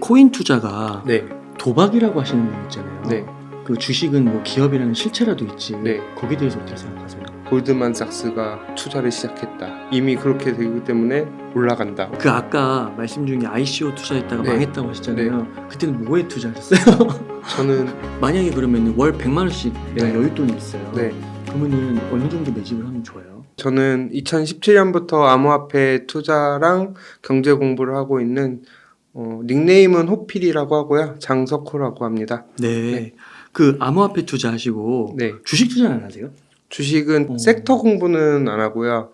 코인 투자가 네, 도박이라고 하시는 분 있잖아요. 네, 그 주식은 뭐 기업이라는 실체라도 있지. 네. 거기에 대해서 어떻게 생각하세요? 골드만삭스가 투자를 시작했다. 이미 그렇게 되기 때문에 올라간다. 그 아까 말씀 중에 ICO 투자했다가 네. 망했다고 하셨잖아요. 그때는 뭐에 투자하셨어요? 저는 만약에 그러면 월 100만 원씩 내가 네. 여윳돈이 있어요. 네, 그러면은 어느 정도 매집을 하면 좋아요? 저는 2017년부터 암호화폐 투자랑 경제 공부를 하고 있는 닉네임은 호필이라고 하고요. 장석호라고 합니다. 네. 네. 그 암호화폐 투자하시고 네, 주식 투자는 안 하세요? 주식은 섹터 공부는 안 하고요.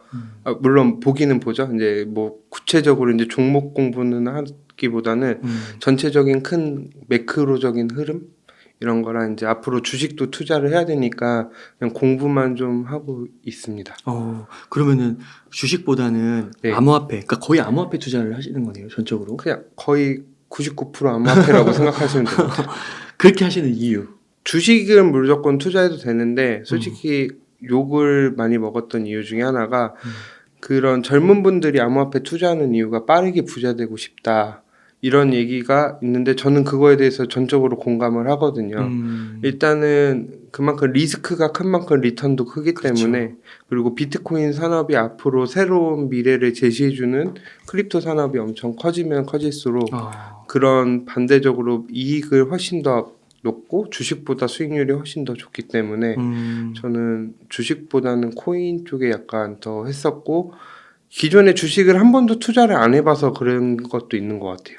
물론 보기는 보죠. 이제 뭐 구체적으로 이제 종목 공부는 하기보다는 전체적인 큰 매크로적인 흐름 이런 거랑 이제 앞으로 주식도 투자를 해야 되니까 그냥 공부만 좀 하고 있습니다. 그러면은 주식보다는 네. 암호화폐, 그러니까 거의 암호화폐 투자를 하시는 거네요, 전적으로. 그냥 거의 99% 암호화폐라고 생각하시면 됩니다. 그렇게 하시는 이유. 주식은 무조건 투자해도 되는데 솔직히 욕을 많이 먹었던 이유 중에 하나가 그런 젊은 분들이 암호화폐 투자하는 이유가 빠르게 부자 되고 싶다. 이런 얘기가 있는데 저는 그거에 대해서 전적으로 공감을 하거든요. 일단은 그만큼 리스크가 큰 만큼 리턴도 크기 그렇죠. 때문에 그리고 비트코인 산업이 앞으로 새로운 미래를 제시해주는 크립토 산업이 엄청 커지면 커질수록 그런 반대적으로 이익을 훨씬 더 높고 주식보다 수익률이 훨씬 더 좋기 때문에 저는 주식보다는 코인 쪽에 약간 더 했었고 기존에 주식을 한 번도 투자를 안 해봐서 그런 것도 있는 것 같아요.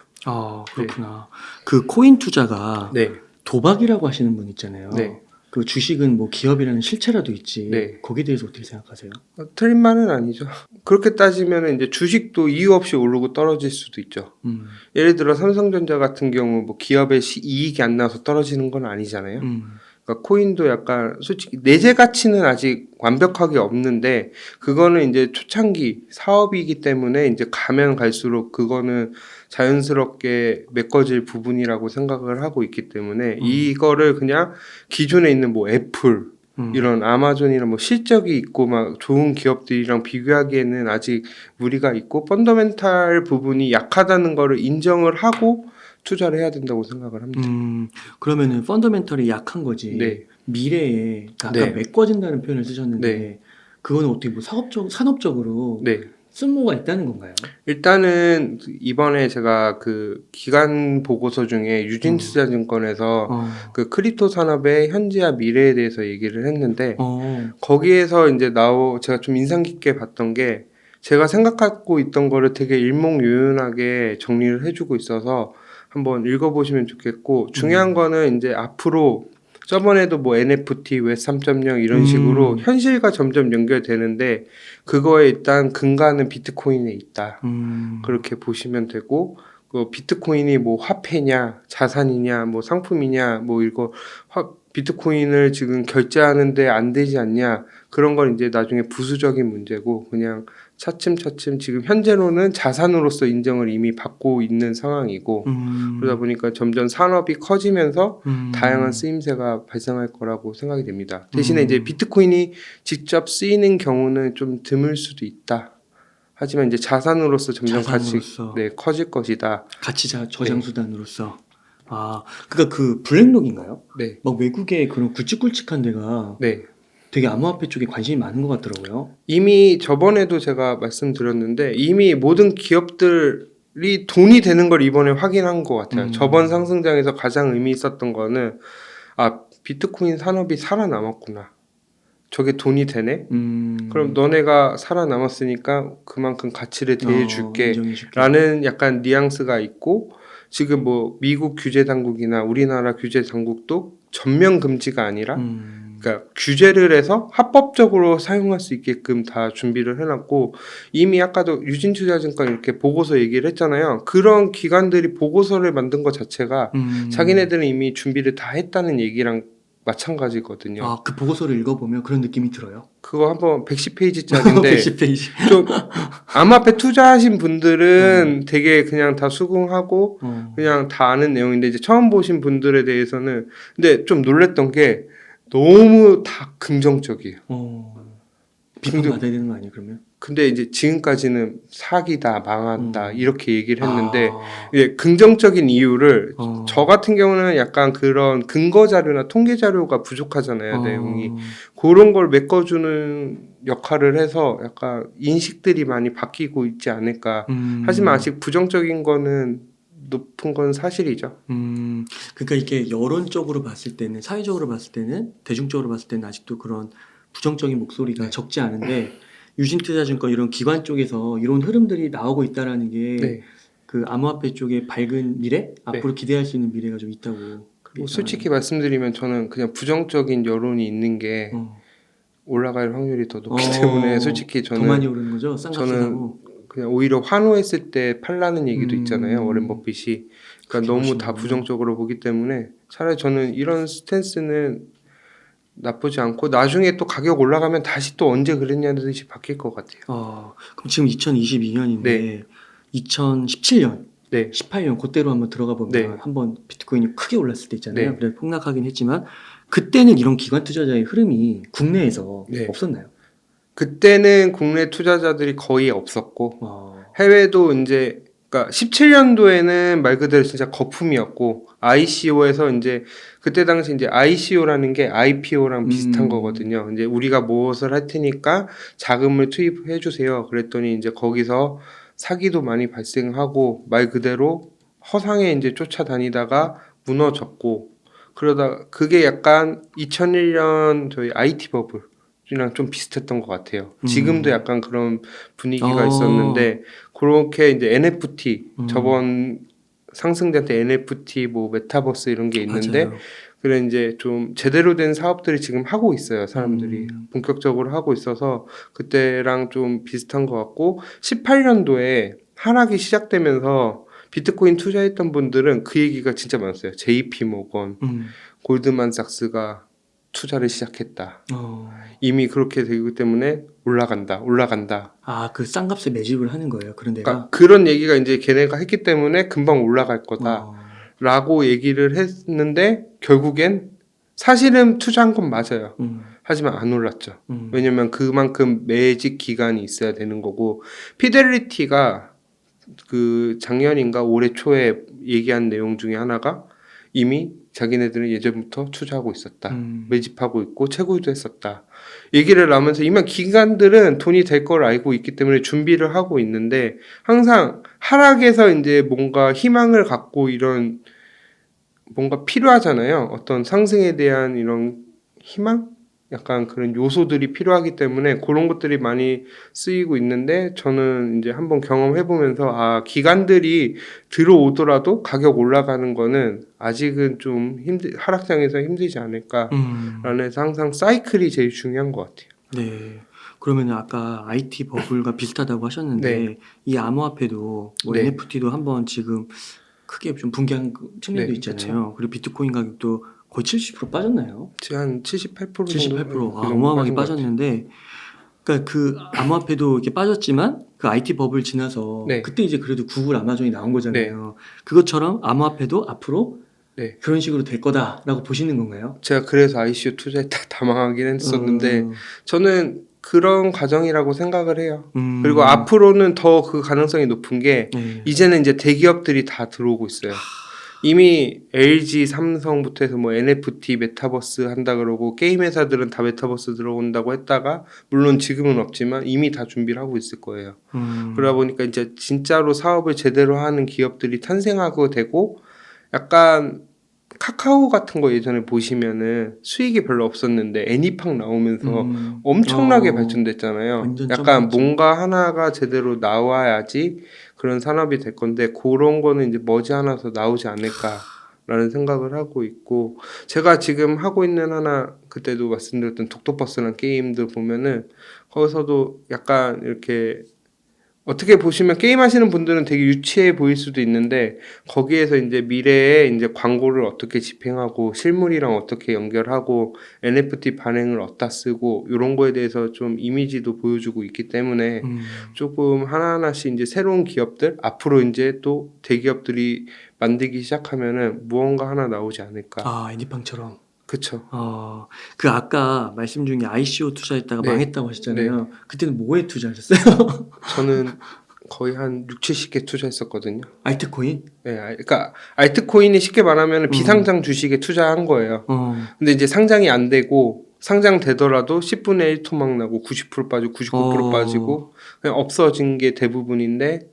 그렇구나. 그 코인 투자가 네, 도박이라고 하시는 분 있잖아요. 네. 그 주식은 뭐 기업이라는 실체라도 있지. 네. 거기에 대해서 어떻게 생각하세요? 틀린 말은 아니죠. 그렇게 따지면 이제 주식도 이유 없이 오르고 떨어질 수도 있죠. 예를 들어 삼성전자 같은 경우 뭐 기업의 이익이 안 나서 떨어지는 건 아니잖아요. 그러니까 코인도 약간 솔직히 내재 가치는 아직 완벽하게 없는데 그거는 이제 초창기 사업이기 때문에 이제 가면 갈수록 그거는 자연스럽게 메꿔질 부분이라고 생각을 하고 있기 때문에 이거를 그냥 기존에 있는 뭐 애플 이런 아마존이나 뭐 실적이 있고 막 좋은 기업들이랑 비교하기에는 아직 무리가 있고 펀더멘탈 부분이 약하다는 거를 인정을 하고 투자를 해야 된다고 생각을 합니다. 그러면은 펀더멘털이 약한 거지. 네. 미래에 아까 네. 메꿔진다는 표현을 쓰셨는데 네. 그거는 어떻게 뭐 산업적으로 네. 쓸모가 있다는 건가요? 일단은 이번에 제가 그 기간 보고서 중에 유진투자증권에서 그 크립토 산업의 현재와 미래에 대해서 얘기를 했는데 거기에서 이제 제가 좀 인상 깊게 봤던 게 제가 생각하고 있던 거를 되게 일목요연하게 정리를 해주고 있어서 한번 읽어보시면 좋겠고 중요한 거는 이제 앞으로 저번에도 뭐 NFT, 웹 3.0 이런 식으로 현실과 점점 연결되는데 그거에 일단 근간은 비트코인에 있다. 그렇게 보시면 되고 그 비트코인이 뭐 화폐냐, 자산이냐, 뭐 상품이냐, 뭐 이거 비트코인을 지금 결제하는데 안 되지 않냐 그런 건 이제 나중에 부수적인 문제고 그냥 차츰차츰 지금 현재로는 자산으로서 인정을 이미 받고 있는 상황이고 그러다 보니까 점점 산업이 커지면서 다양한 쓰임새가 발생할 거라고 생각이 됩니다. 대신에 이제 비트코인이 직접 쓰이는 경우는 좀 드물 수도 있다. 하지만 이제 자산으로서 점점 커질 것이다. 가치 저장 수단으로서. 그러니까 그 블랙록인가요? 네. 막 외국에 그런 굵직굵직한 데가 네. 되게 암호화폐 쪽에 관심이 많은 것 같더라고요. 이미 저번에도 제가 말씀드렸는데 이미 모든 기업들이 돈이 되는 걸 이번에 확인한 것 같아요. 저번 상승장에서 가장 의미 있었던 거는 비트코인 산업이 살아남았구나. 저게 돈이 되네? 그럼 너네가 살아남았으니까 그만큼 가치를 대해줄게 라는 약간 뉘앙스가 있고 지금 뭐 미국 규제 당국이나 우리나라 규제 당국도 전면 금지가 아니라 그러니까 규제를 해서 합법적으로 사용할 수 있게끔 다 준비를 해놨고 이미 아까도 유진투자증권 이렇게 보고서 얘기를 했잖아요. 그런 기관들이 보고서를 만든 것 자체가 자기네들은 이미 준비를 다 했다는 얘기랑 마찬가지거든요. 그 보고서를 읽어보면 그런 느낌이 들어요? 그거 한번 110페이지짜리인데 110페이지. 좀 암호화폐 투자하신 분들은 되게 그냥 다 수긍하고 그냥 다 아는 내용인데 이제 처음 보신 분들에 대해서는 근데 좀 놀랬던 게 너무 다 긍정적이에요. 비판받아야 되는 거 아니에요, 그러면? 근데 이제 지금까지는 사기다, 망한다 이렇게 얘기를 했는데 아, 이제 긍정적인 이유를 어, 저 같은 경우는 약간 그런 근거 자료나 통계 자료가 부족하잖아요, 내용이. 그런 걸 메꿔주는 역할을 해서 약간 인식들이 많이 바뀌고 있지 않을까. 하지만 아직 부정적인 거는 높은 건 사실이죠. 그러니까 이게 여론적으로 봤을 때는, 사회적으로 봤을 때는, 대중적으로 봤을 때는 아직도 그런 부정적인 목소리가 네. 적지 않은데, 유진투자증권 이런 기관 쪽에서 이런 흐름들이 나오고 있다라는 게 네. 그 암호화폐 쪽의 밝은 미래? 앞으로 네. 기대할 수 있는 미래가 좀 있다고 그리고 예상하는. 솔직히 말씀드리면 저는 그냥 부정적인 여론이 있는 게 어. 올라갈 확률이 더 높기 때문에 솔직히 더 많이 저는 오르는 거죠? 싼값에 저는 사고. 그냥 오히려 환호했을 때 팔라는 얘기도 있잖아요. 워렌 음, 버핏이. 그렇게 그러니까 너무 다 보시는군요. 부정적으로 보기 때문에 차라리 저는 이런 스탠스는 나쁘지 않고 나중에 또 가격 올라가면 다시 또 언제 그랬냐는 듯이 바뀔 것 같아요. 그럼 지금 2022년인데, 네. 2017년, 네. 18년 그때로 한번 들어가 보면 네. 한번 비트코인이 크게 올랐을 때 있잖아요. 네. 그래 폭락하긴 했지만 그때는 이런 기관 투자자의 흐름이 국내에서 네. 없었나요? 그때는 국내 투자자들이 거의 없었고 어, 해외도 이제 그러니까 17년도에는 말 그대로 진짜 거품이었고 ICO에서 이제 그때 당시 이제 ICO라는 게 IPO랑 비슷한 거거든요. 이제 우리가 무엇을 할 테니까 자금을 투입해 주세요. 그랬더니 이제 거기서 사기도 많이 발생하고 말 그대로 허상에 이제 쫓아다니다가 무너졌고 그러다 그게 약간 2001년 저희 IT 버블 이랑 좀 비슷했던 것 같아요. 지금도 약간 그런 분위기가 있었는데 그렇게 이제 NFT 저번 상승될 때 NFT 뭐 메타버스 이런 게 있는데 맞아요. 그래 이제 좀 제대로 된 사업들이 지금 하고 있어요. 사람들이 음, 본격적으로 하고 있어서 그때랑 좀 비슷한 것 같고 18년도에 하락이 시작되면서 비트코인 투자했던 분들은 그 얘기가 진짜 많았어요. JP 모건, 골드만삭스가 투자를 시작했다. 이미 그렇게 되기 때문에 올라간다, 올라간다. 그 싼 값에 매집을 하는 거예요. 그런 그러니까 데가. 그런 얘기가 이제 걔네가 했기 때문에 금방 올라갈 어, 거다라고 얘기를 했는데 결국엔 사실은 투자한 건 맞아요. 하지만 안 올랐죠. 왜냐면 그만큼 매직 기간이 있어야 되는 거고 피델리티가 그 작년인가 올해 초에 얘기한 내용 중에 하나가 이미 자기네들은 예전부터 투자하고 있었다. 매집하고 있고 채굴도 했었다. 얘기를 나오면서 이미 기관들은 돈이 될 걸 알고 있기 때문에 준비를 하고 있는데 항상 하락에서 이제 뭔가 희망을 갖고 이런 뭔가 필요하잖아요. 어떤 상승에 대한 이런 희망? 약간 그런 요소들이 필요하기 때문에 그런 것들이 많이 쓰이고 있는데 저는 이제 한번 경험해보면서 기관들이 들어오더라도 가격 올라가는 거는 아직은 좀 하락장에서 힘들지 않을까라는 해서 항상 사이클이 제일 중요한 것 같아요. 네. 그러면 아까 IT 버블과 비슷하다고 하셨는데 네. 이 암호화폐도 뭐 네. NFT도 한번 지금 크게 좀 붕괴한 측면도 네, 있잖아요. 그리고 비트코인 가격도 거의 70% 빠졌나요? 한 78% 78%. 정도 그 정도 어마어마하게 빠진 것 같아요. 빠졌는데, 그러니까 그 암호화폐도 이렇게 빠졌지만 그 IT 버블 지나서 네. 그때 이제 그래도 구글, 아마존이 나온 거잖아요. 그것처럼 암호화폐도 앞으로 네. 그런 식으로 될 거다라고 보시는 건가요? 제가 그래서 ICO 투자했다 다 망하긴 했었는데 어, 저는 그런 과정이라고 생각을 해요. 그리고 음, 앞으로는 더 그 가능성이 높은 게 네. 이제는 이제 대기업들이 다 들어오고 있어요. 이미 LG, 삼성부터 해서 뭐 NFT, 메타버스 한다 그러고 게임 회사들은 다 메타버스 들어온다고 했다가 물론 지금은 없지만 이미 다 준비를 하고 있을 거예요. 그러다 보니까 이제 진짜로 사업을 제대로 하는 기업들이 탄생하고 되고 약간 카카오 같은 거 예전에 보시면은 수익이 별로 없었는데 애니팡 나오면서 엄청나게 발전됐잖아요. 완전 약간 점프했지. 뭔가 하나가 제대로 나와야지 그런 산업이 될 건데 그런 거는 이제 머지않아서 나오지 않을까라는 생각을 하고 있고 제가 지금 하고 있는 하나 그때도 말씀드렸던 독도버스라는 게임들 보면은 거기서도 약간 이렇게 어떻게 보시면 게임 하시는 분들은 되게 유치해 보일 수도 있는데 거기에서 이제 미래에 이제 광고를 어떻게 집행하고 실물이랑 어떻게 연결하고 NFT 반응을 어디다 쓰고 이런 거에 대해서 좀 이미지도 보여주고 있기 때문에 조금 하나하나씩 이제 새로운 기업들 앞으로 이제 또 대기업들이 만들기 시작하면은 무언가 하나 나오지 않을까. 애니팡처럼. 그쵸. 그 아까 말씀 중에 ICO 투자했다가 네. 망했다고 하셨잖아요. 그때는 뭐에 투자하셨어요? 저는 거의 한 6, 70개 투자했었거든요. 알트코인? 네, 그러니까 알트코인이 쉽게 말하면 비상장 주식에 투자한 거예요. 근데 이제 상장이 안 되고 상장되더라도 10분의 1 토막 나고 90% 빠지고 99% 빠지고 그냥 없어진 게 대부분인데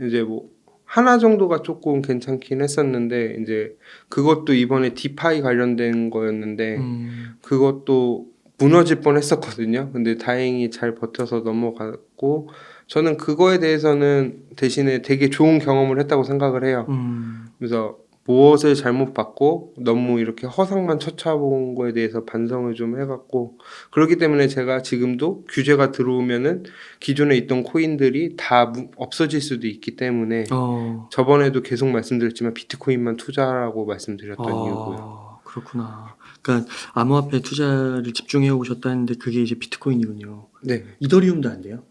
이제 뭐 하나 정도가 조금 괜찮긴 했었는데 이제 그것도 이번에 디파이 관련된 거였는데 그것도 무너질 뻔했었거든요. 근데 다행히 잘 버텨서 넘어갔고 저는 그거에 대해서는 대신에 되게 좋은 경험을 했다고 생각을 해요. 그래서 무엇을 잘못 봤고 너무 이렇게 허상만 쫓아본 거에 대해서 반성을 좀 해갖고 그렇기 때문에 제가 지금도 규제가 들어오면은 기존에 있던 코인들이 다 없어질 수도 있기 때문에 저번에도 계속 말씀드렸지만 비트코인만 투자하라고 말씀드렸던 이유고요. 그렇구나. 그러니까 암호화폐 투자를 집중해 오셨다는데 그게 이제 비트코인이군요. 네. 이더리움도 안 돼요?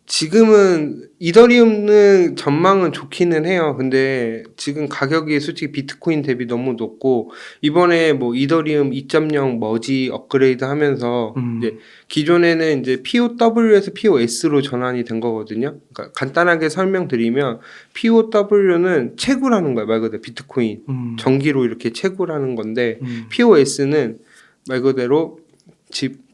지금은 이더리움은 전망은 좋기는 해요. 근데 지금 가격이 솔직히 비트코인 대비 너무 높고 이번에 뭐 이더리움 2.0 머지 업그레이드 하면서 이제 기존에는 이제 POW에서 POS로 전환이 된 거거든요. 그러니까 간단하게 설명드리면 POW는 채굴하는 거예요. 말 그대로 비트코인 전기로 이렇게 채굴하는 건데 POS는 말 그대로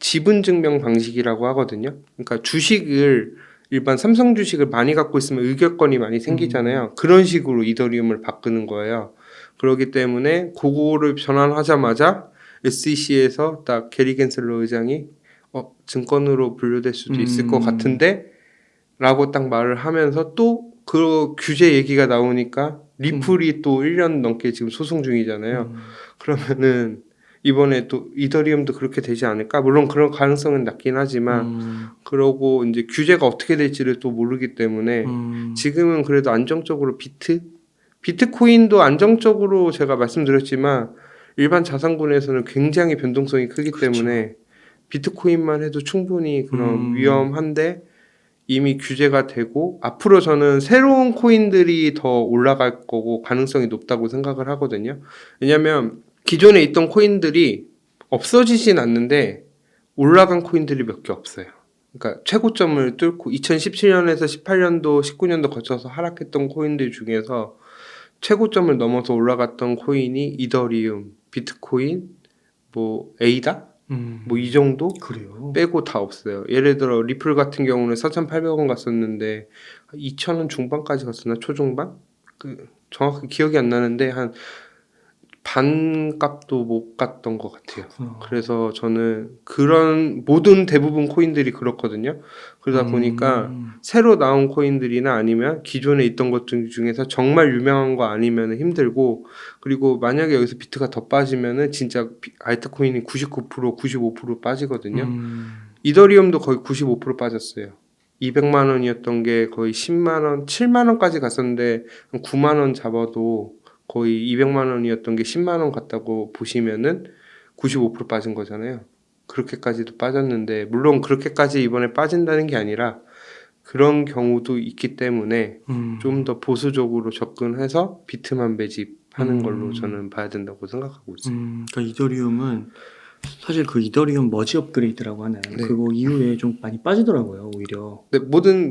지분 증명 방식이라고 하거든요. 그러니까 주식을 일반 삼성 주식을 많이 갖고 있으면 의결권이 많이 생기잖아요. 그런 식으로 이더리움을 바꾸는 거예요. 그렇기 때문에 그거를 전환하자마자 SEC에서 딱 게리 겐슬러 의장이 증권으로 분류될 수도 있을 것 같은데 라고 딱 말을 하면서 또 그 규제 얘기가 나오니까 리플이 또 1년 넘게 지금 소송 중이잖아요. 그러면은 이번에 또 이더리움도 그렇게 되지 않을까? 물론 그런 가능성은 낮긴 하지만 그러고 이제 규제가 어떻게 될지를 또 모르기 때문에 지금은 그래도 안정적으로 비트코인도 안정적으로 제가 말씀드렸지만 일반 자산군에서는 굉장히 변동성이 크기 때문에 비트코인만 해도 충분히 그런 위험한데 이미 규제가 되고 앞으로 저는 새로운 코인들이 더 올라갈 거고 가능성이 높다고 생각을 하거든요. 왜냐면 기존에 있던 코인들이 없어지진 않는데 올라간 코인들이 몇 개 없어요. 그러니까 최고점을 뚫고 2017년에서 18년도, 19년도 거쳐서 하락했던 코인들 중에서 최고점을 넘어서 올라갔던 코인이 이더리움, 비트코인, 뭐 에이다? 뭐 이 정도? 그래요? 빼고 다 없어요. 예를 들어 리플 같은 경우는 4,800원 갔었는데 2,000원 중반까지 갔었나? 초중반? 정확히 기억이 안 나는데 한 반값도 못 갔던 것 같아요. 그래서 저는 그런 모든 대부분 코인들이 그렇거든요. 그러다 보니까 새로 나온 코인들이나 아니면 기존에 있던 것 중에서 정말 유명한 거 아니면 힘들고 그리고 만약에 여기서 비트가 더 빠지면은 진짜 알트코인이 99%, 95% 빠지거든요. 이더리움도 거의 95% 빠졌어요. 200만 원이었던 게 거의 10만 원, 7만 원까지 갔었는데 9만 원 잡아도 거의 200만 원이었던 게 10만 원 갔다고 보시면은 95% 빠진 거잖아요. 그렇게까지도 빠졌는데 물론 그렇게까지 이번에 빠진다는 게 아니라 그런 경우도 있기 때문에 좀 더 보수적으로 접근해서 비트만 매집하는 걸로 저는 봐야 된다고 생각하고 있어요. 그러니까 이더리움은 사실 그 이더리움 머지 업그레이드라고 하나요? 네. 그거 이후에 좀 많이 빠지더라고요, 오히려. 네,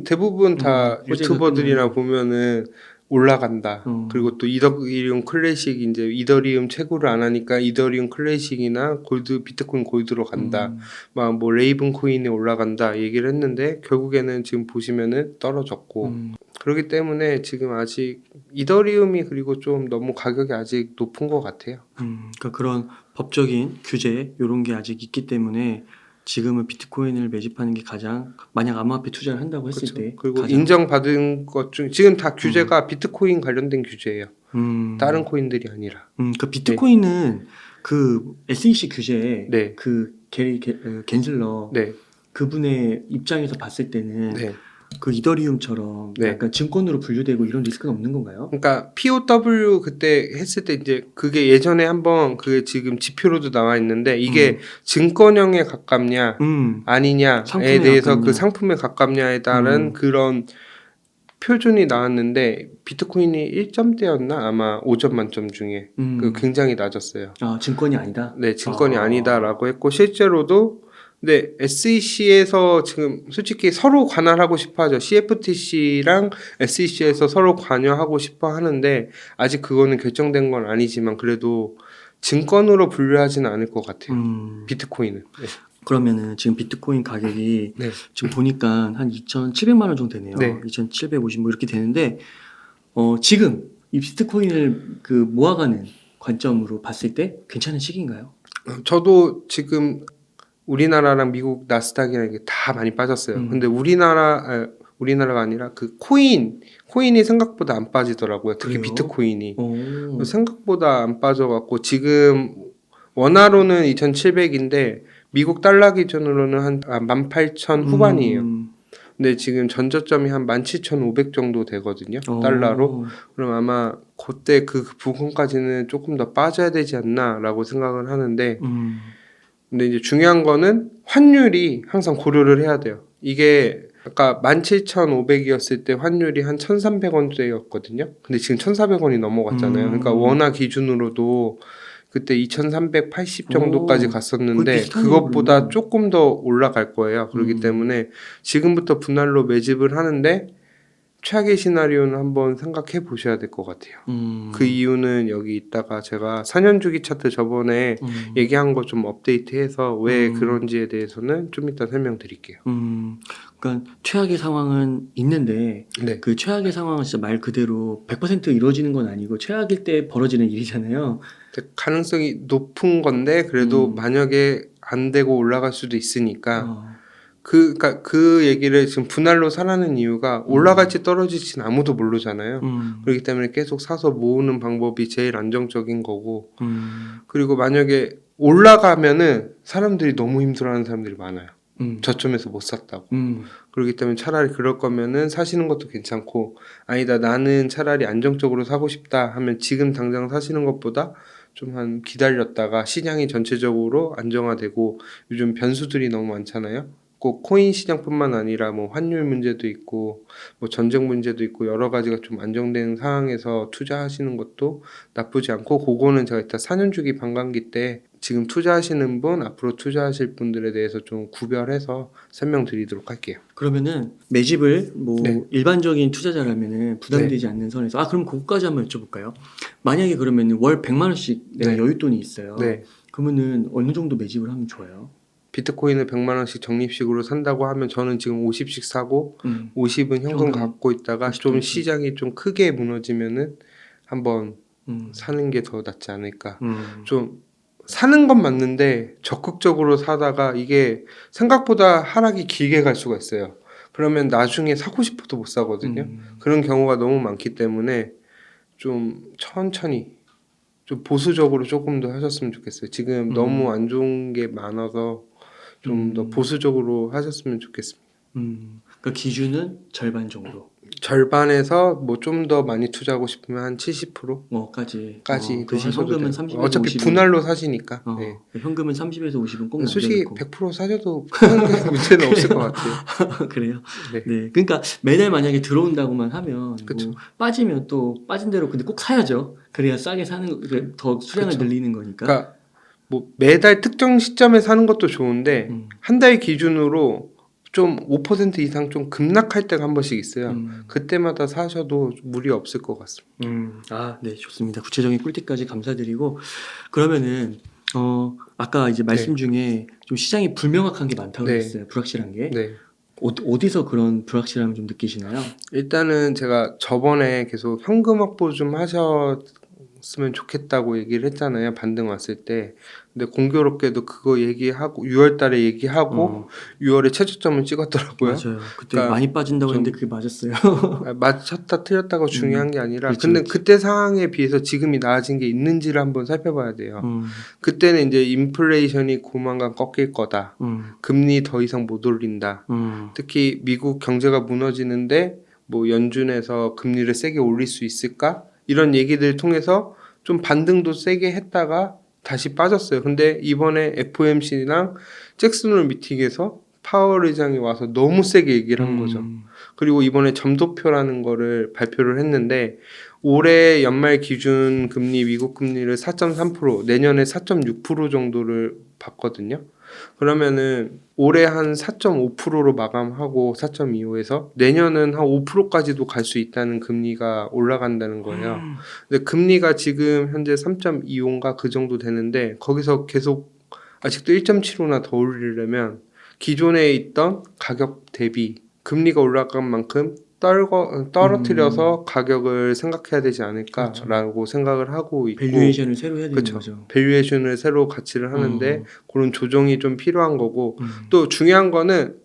대부분 다 유튜버들이나 보면은 올라간다. 그리고 또 이더리움 클래식 이제 이더리움 채굴을 안 하니까 이더리움 클래식이나 골드 비트코인 골드로 간다. 막 뭐 레이븐 코인이 올라간다 얘기를 했는데 결국에는 지금 보시면은 떨어졌고 그렇기 때문에 지금 아직 이더리움이 그리고 좀 너무 가격이 아직 높은 것 같아요. 그러니까 그런 법적인 규제 이런 게 아직 있기 때문에 지금은 비트코인을 매집하는 게 가장 만약 암호화폐 투자를 한다고 했을 그렇죠. 때 그리고 가장 인정받은 것 중 지금 다 규제가 비트코인 관련된 규제예요. 다른 코인들이 아니라. 그 비트코인은 그 SEC 규제에 네. 그 겐슬러 네. 그분의 입장에서 봤을 때는 네. 그 이더리움처럼 네. 약간 증권으로 분류되고 이런 리스크는 없는 건가요? 그러니까 POW 그때 했을 때 이제 그게 예전에 한번 그게 지금 지표로도 나와 있는데 이게 증권형에 가깝냐 아니냐에 상품에 대해서 가깝냐. 그 상품에 가깝냐에 따른 그런 표준이 나왔는데 비트코인이 1점대였나 아마 5점 만점 중에 그 굉장히 낮았어요. 아, 증권이 아니다. 네, 증권이 아니다라고 했고 실제로도 근데 SEC에서 지금 솔직히 서로 관할하고 싶어 하죠. CFTC랑 SEC에서 서로 관여하고 싶어 하는데 아직 그거는 결정된 건 아니지만 그래도 증권으로 분류하지는 않을 것 같아요. 비트코인은. 네. 그러면은 지금 비트코인 가격이 네. 지금 보니까 한 2,700만 원 정도 되네요. 네. 2,750 뭐 이렇게 되는데 지금 이 비트코인을 그 모아가는 관점으로 봤을 때 괜찮은 시기인가요? 저도 지금 우리나라랑 미국 나스닥이랑 이게 다 많이 빠졌어요. 근데 우리나라가 아니라 그 코인이 생각보다 안 빠지더라고요. 특히 그래요? 비트코인이. 오. 생각보다 안 빠져갖고 지금 원화로는 2,700인데 미국 달러 기준으로는 한 18,000 후반이에요. 근데 지금 전저점이 한 17,500 정도 되거든요. 달러로. 그럼 아마 그때 그 부분까지는 조금 더 빠져야 되지 않나라고 생각을 하는데 근데 이제 중요한 거는 환율이 항상 고려를 해야 돼요. 이게 아까 17,500이었을 때 환율이 한 1,300원대였거든요. 근데 지금 1,400원이 넘어갔잖아요. 그러니까 원화 기준으로도 그때 2,380 정도까지 갔었는데 그것보다 조금 더 올라갈 거예요. 그렇기 때문에 지금부터 분할로 매집을 하는데 최악의 시나리오는 한번 생각해 보셔야 될 것 같아요. 그 이유는 여기 있다가 제가 4년 주기 차트 저번에 얘기한 거 좀 업데이트해서 왜 그런지에 대해서는 좀 이따 설명드릴게요. 그러니까 최악의 상황은 있는데 네. 그 최악의 상황은 진짜 말 그대로 100% 이루어지는 건 아니고 최악일 때 벌어지는 일이잖아요. 가능성이 높은 건데 그래도 만약에 안 되고 올라갈 수도 있으니까 그러니까 그 얘기를 지금 분할로 사라는 이유가 올라갈지 떨어질지는 아무도 모르잖아요. 그렇기 때문에 계속 사서 모으는 방법이 제일 안정적인 거고 그리고 만약에 올라가면은 사람들이 너무 힘들어하는 사람들이 많아요. 저점에서 못 샀다고. 그렇기 때문에 차라리 그럴 거면은 사시는 것도 괜찮고 아니다 나는 차라리 안정적으로 사고 싶다 하면 지금 당장 사시는 것보다 좀 한 기다렸다가 시장이 전체적으로 안정화되고 요즘 변수들이 너무 많잖아요. 꼭 코인 시장뿐만 아니라 뭐 환율 문제도 있고 뭐 전쟁 문제도 있고 여러 가지가 좀 안정된 상황에서 투자하시는 것도 나쁘지 않고 그거는 제가 이따 4년 주기 반감기 때 지금 투자하시는 분 앞으로 투자하실 분들에 대해서 좀 구별해서 설명드리도록 할게요. 그러면은 매집을 뭐 네. 일반적인 투자자라면은 부담되지 않는 선에서 그럼 그것까지 한번 여쭤볼까요? 만약에 그러면은 월 100만 원씩 내가 네. 여윳돈이 있어요. 네. 그러면은 어느 정도 매집을 하면 좋아요? 비트코인을 100만 원씩 적립식으로 산다고 하면 저는 지금 50씩 사고 50은 현금 갖고 있다가 좀 시장이 좀 크게 무너지면은 한번 사는 게 더 낫지 않을까. 좀 사는 건 맞는데 적극적으로 사다가 이게 생각보다 하락이 길게 갈 수가 있어요. 그러면 나중에 사고 싶어도 못 사거든요. 그런 경우가 너무 많기 때문에 좀 천천히 좀 보수적으로 조금 더 하셨으면 좋겠어요. 지금 너무 안 좋은 게 많아서 좀 더 보수적으로 하셨으면 좋겠습니다. 그 기준은 절반 정도. 절반에서 뭐 좀 더 많이 투자하고 싶으면 한 70%? 까지. 까지도 대신 하셔도 현금은 돼요. 30에서 어차피 50은 분할로 사시니까. 네. 현금은 30에서 50은 꼭 솔직히 남겨놓고. 100% 사셔도 큰 문제는 없을 것 같아요. 그래요? 네. 네. 그러니까 매달 만약에 들어온다고만 하면 그쵸. 뭐 빠지면 또 빠진 대로 근데 꼭 사야죠. 그래야 싸게 사는 더 수량을 그쵸. 늘리는 거니까. 그러니까 뭐 매달 특정 시점에 사는 것도 좋은데 한 달 기준으로 좀 5% 이상 좀 급락할 때가 한 번씩 있어요. 그때마다 사셔도 무리 없을 것 같습니다. 네, 좋습니다. 구체적인 꿀팁까지 감사드리고 그러면은 아까 이제 말씀 중에 좀 시장이 불명확한 게 많다고 네. 했어요. 불확실한 게. 네. 어디서 그런 불확실함을 좀 느끼시나요? 일단은 제가 저번에 계속 현금 확보 좀 하셨으면 좋겠다고 얘기를 했잖아요. 반등 왔을 때. 근데 공교롭게도 그거 얘기하고 6월 달에 얘기하고 6월에 최저점을 찍었더라고요. 맞아요. 그때 그러니까 많이 빠진다고 좀- 했는데 그게 맞았어요. 맞췄다 틀렸다가 중요한 게 아니라 그렇죠, 근데 그렇죠. 그때 상황에 비해서 지금이 나아진 게 있는지를 한번 살펴봐야 돼요. 그때는 이제 인플레이션이 조만간 꺾일 거다. 금리 더 이상 못 올린다. 특히 미국 경제가 무너지는데 뭐 연준에서 금리를 세게 올릴 수 있을까? 이런 얘기들 통해서 좀 반등도 세게 했다가 다시 빠졌어요. 근데 이번에 FOMC랑 잭슨 홀 미팅에서 파월 의장이 와서 너무 세게 얘기를 한 거죠. 그리고 이번에 점도표라는 거를 발표를 했는데 올해 연말 기준 금리 미국 금리를 4.3% 내년에 4.6% 정도를 봤거든요. 그러면은 올해 한 4.5%로 마감하고 4.25에서 내년은 한 5%까지도 갈 수 있다는 금리가 올라간다는 거예요. 근데 금리가 지금 현재 3.25인가 그 정도 되는데 거기서 계속 아직도 1.75나 더 올리려면 기존에 있던 가격 대비 금리가 올라간 만큼 떨어뜨려서 가격을 생각해야 되지 않을까라고 생각을 하고 있고 밸류에이션을 새로 해야 되는 그렇죠. 거죠. 밸류에이션을 새로 가치를 하는데 그런 조정이 좀 필요한 거고 또 중요한 거는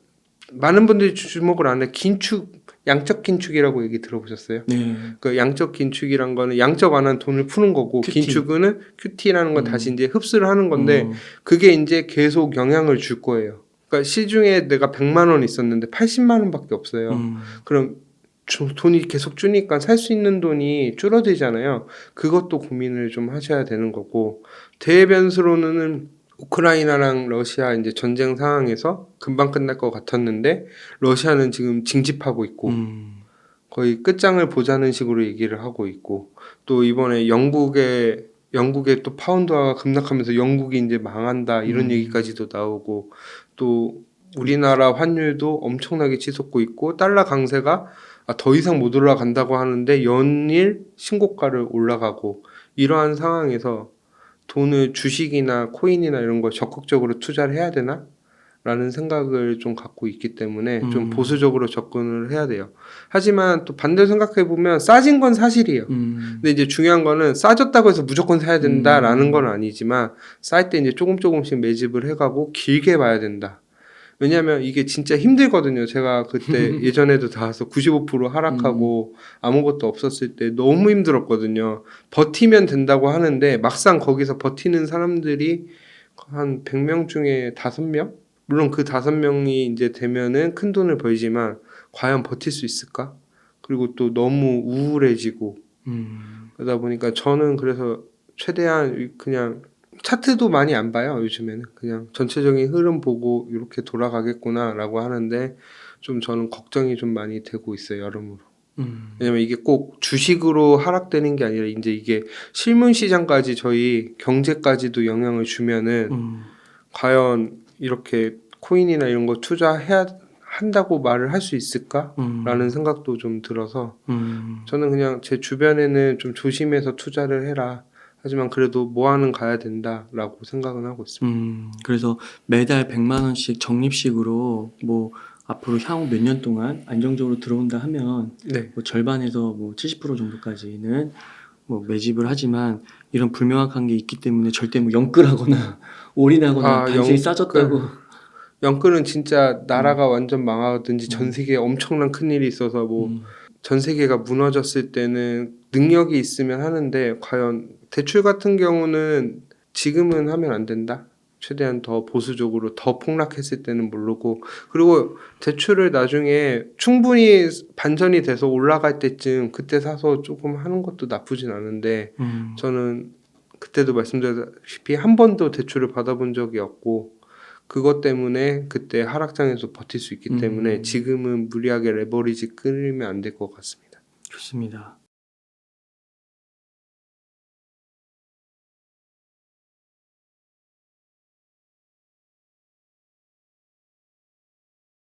많은 분들이 주목을 안 해. 긴축, 양적 긴축이라고 얘기 들어보셨어요? 네. 그 양적 긴축이란 거는 양적 완화는 돈을 푸는 거고 QT. 긴축은 QT라는 건 다시 이제 흡수를 하는 건데 그게 이제 계속 영향을 줄 거예요. 그러니까 시중에 내가 100만 원 있었는데 80만 원밖에 없어요. 그럼 돈이 계속 주니까 살 수 있는 돈이 줄어들잖아요. 그것도 고민을 좀 하셔야 되는 거고 대변수로는 우크라이나랑 러시아 이제 전쟁 상황에서 금방 끝날 것 같았는데 러시아는 지금 징집하고 있고 거의 끝장을 보자는 식으로 얘기를 하고 있고 또 이번에 영국의 또 파운드화가 급락하면서 영국이 이제 망한다 이런 얘기까지도 나오고 또 우리나라 환율도 엄청나게 치솟고 있고 달러 강세가 더 이상 못 올라간다고 하는데 연일 신고가를 올라가고 이러한 상황에서 돈을 주식이나 코인이나 이런 거 적극적으로 투자를 해야 되나? 라는 생각을 좀 갖고 있기 때문에 좀 보수적으로 접근을 해야 돼요. 하지만 또 반대로 생각해 보면 싸진 건 사실이에요. 근데 이제 중요한 거는 싸졌다고 해서 무조건 사야 된다라는 건 아니지만 쌀 때 이제 조금씩 매집을 해가고 길게 봐야 된다. 왜냐하면 이게 진짜 힘들거든요. 제가 그때 예전에도 닿아서 95% 하락하고 아무것도 없었을 때 너무 힘들었거든요. 버티면 된다고 하는데 막상 거기서 버티는 사람들이 한 100명 중에 5명? 물론 그 5명이 이제 되면은 큰 돈을 벌지만 과연 버틸 수 있을까? 그리고 또 너무 우울해지고 그러다 보니까 저는 그래서 최대한 그냥 차트도 많이 안 봐요. 요즘에는 그냥 전체적인 흐름 보고 이렇게 돌아가겠구나라고 하는데 좀 저는 걱정이 좀 많이 되고 있어요. 여러모로. 왜냐면 이게 꼭 주식으로 하락되는 게 아니라 이제 이게 실물 시장까지 저희 경제까지도 영향을 주면은 과연 이렇게 코인이나 이런 거 투자해야 한다고 말을 할 수 있을까라는 생각도 좀 들어서 저는 그냥 제 주변에는 좀 조심해서 투자를 해라. 하지만 그래도 모아는 가야 된다라고 생각은 하고 있습니다. 그래서 매달 100만 원씩 적립식으로 뭐 앞으로 향후 몇 년 동안 안정적으로 들어온다 하면 네. 뭐 절반에서 뭐 70% 정도까지는 뭐 매집을 하지만 이런 불명확한 게 있기 때문에 절대 뭐 영끌하거나 올인하거나 단순히 싸졌다고 영끌은 진짜 나라가 완전 망하든지 전 세계에 엄청난 큰일이 있어서 뭐 전 세계가 무너졌을 때는 능력이 있으면 하는데 과연 대출 같은 경우는 지금은 하면 안 된다. 최대한 더 보수적으로 더 폭락했을 때는 모르고 그리고 대출을 나중에 충분히 반전이 돼서 올라갈 때쯤 그때 사서 조금 하는 것도 나쁘진 않은데 저는 그때도 말씀드렸다시피 한 번도 대출을 받아본 적이 없고 그것 때문에 그때 하락장에서 버틸 수 있기 때문에 지금은 무리하게 레버리지 끌면 안 될 것 같습니다. 좋습니다.